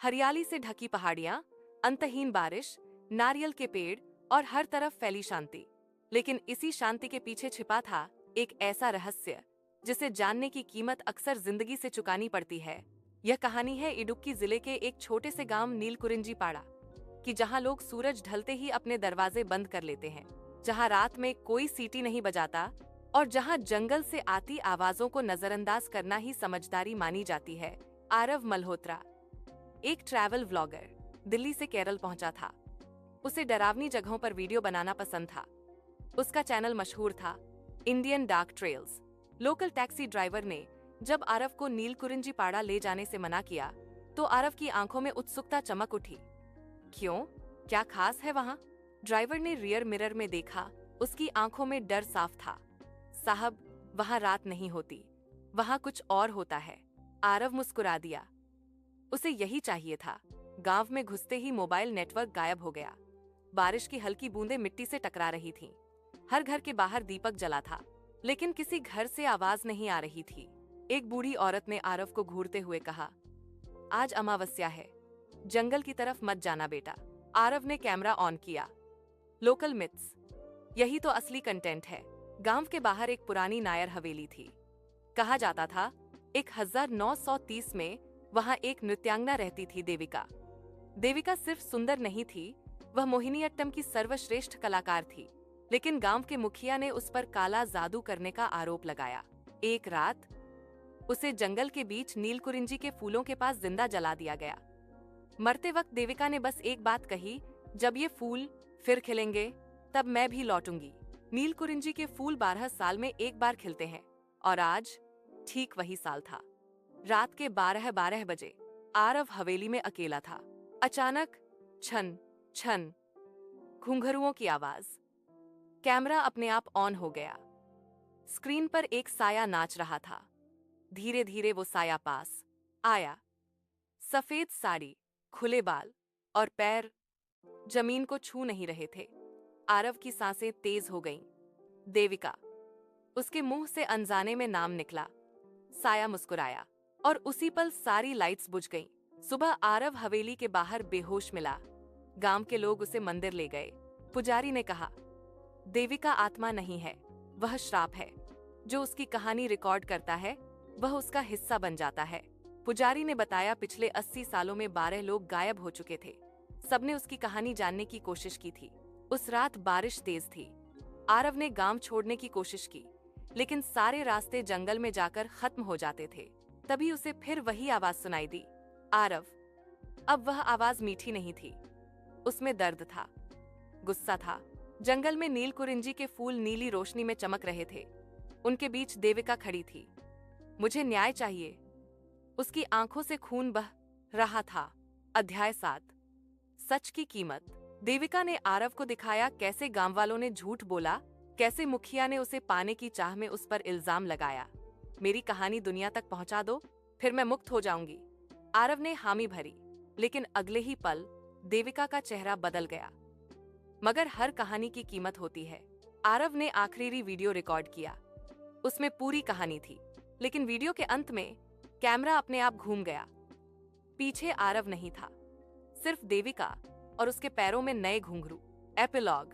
हरियाली से ढकी पहाड़ियां, अंतहीन बारिश, नारियल के पेड़ और हर तरफ फैली शांति। लेकिन इसी शांति के पीछे छिपा था एक ऐसा रहस्य जिसे जानने की कीमत अक्सर जिंदगी से चुकानी पड़ती है। यह कहानी है इडुक्की जिले के एक छोटे से गांव नीलकुरिंजी कि जहां लोग सूरज ढलते ही अपने दरवाजे बंद कर लेते हैं, जहां रात में कोई सीटी नहीं बजाता और जहां जंगल से आती आवाजों को नजरअंदाज करना ही समझदारी मानी जाती है। आरव मल्होत्रा एक ट्रैवल व्लॉगर दिल्ली से केरल पहुंचा था। उसे डरावनी जगहों पर वीडियो बनाना पसंद था। उसका चैनल मशहूर था Indian dark trails. Local taxi driver ने जब आरव को नीलकुरिंजी पाड़ा ले जाने से मना किया तो आरव की आंखों में उत्सुकता चमक उठी। क्यों? क्या खास है वहां? ड्राइवर ने रियर मिरर में देखा। उसकी आंखों में डर साफ था। साहब, वहां रात नहीं होती, वहां कुछ और होता है। आरव मुस्कुरा दिया। उसे यही चाहिए था। गांव में घुसते ही मोबाइल नेटवर्क गायब हो गया। बारिश की हल्की बूंदें मिट्टी से टकरा रही थीं। हर घर के बाहर दीपक जला था, लेकिन किसी घर से आवाज नहीं आ रही थी। एक बूढ़ी औरत ने आरव को घूरते हुए कहा, आज अमावस्या है, जंगल की तरफ मत जाना बेटा। आरव ने कैमरा ऑन किया। लोकल मिथ्स, यही तो असली कंटेंट है। गांव के बाहर एक पुरानी नायर हवेली थी। कहा जाता था 1930 में वहां एक नृत्यांगना रहती थी, देविका। देविका सिर्फ सुंदर नहीं थी, वह मोहिनीअट्टम की सर्वश्रेष्ठ कलाकार थी। लेकिन गांव के मुखिया ने उस पर काला जादू करने का आरोप लगाया। एक रात उसे जंगल के बीच नीलकुरिंजी के फूलों के पास जिंदा जला दिया गया। मरते वक्त देविका ने बस एक बात कही, जब ये फूल फिर खिलेंगे तब मैं भी लौटूंगी। नीलकुरिंजी के फूल 12 साल में एक बार खिलते हैं और आज ठीक वही साल था। रात के 12 बजे आरव हवेली में अकेला था। अचानक छन छन घुंघरुओं की आवाज। कैमरा अपने आप ऑन हो गया। स्क्रीन पर एक साया नाच रहा था। धीरे धीरे वो साया पास आया। सफेद साड़ी, खुले बाल और पैर जमीन को छू नहीं रहे थे। आरव की सांसें तेज हो गईं। देविका। उसके मुंह से अनजाने में नाम निकला। साया मुस्कुराया और उसी पल सारी लाइट्स बुझ गईं। सुबह आरव हवेली के बाहर बेहोश मिला। गांव के लोग उसे मंदिर ले गए। पुजारी ने कहा, देविका आत्मा नहीं है, वह श्राप है। जो उसकी कहानी रिकॉर्ड करता है वह उसका हिस्सा बन जाता है। पुजारी ने बताया, पिछले 80 सालों में 12 लोग गायब हो चुके थे। सबने उसकी कहानी जानने की कोशिश की थी। उस रात बारिश तेज थी। आरव ने गांव छोड़ने की कोशिश की, लेकिन सारे रास्ते जंगल में जाकर खत्म हो जाते थे। तभी उसे फिर वही आवाज सुनाई दी। आरव। अब वह आवाज मीठी नहीं थी, उसमें दर्द था, गुस्सा था। जंगल में नीलकुरिंजी के फूल नीली रोशनी में चमक रहे थे। उनके बीच देविका खड़ी थी। मुझे न्याय चाहिए। उसकी आंखों से खून बह रहा था। अध्याय 7, सच की कीमत। देविका ने आरव को दिखाया कैसे गांव वालों ने झूठ बोला, कैसे मुखिया ने उसे पाने की चाह में उस पर इल्जाम लगाया। मेरी कहानी दुनिया तक पहुंचा दो, फिर मैं मुक्त हो जाऊंगी। आरव ने हामी भरी, लेकिन अगले ही पल देविका का चेहरा बदल गया। मगर हर कहानी की कीमत होती है। आरव ने आखिरी वीडियो रिकॉर्ड किया। उसमें पूरी कहानी थी, लेकिन वीडियो के अंत में कैमरा अपने आप घूम गया। पीछे आरव नहीं था, सिर्फ देविका और उसके पैरों में नए घुंघरू। एपिलॉग।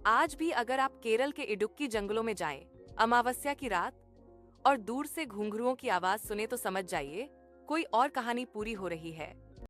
आज भी अगर आप केरल के इडुक्की जंगलों में जाएं, अमावस्या की रात, और दूर से घुंघरुओं की आवाज सुने तो समझ जाइए कोई और कहानी पूरी हो रही है।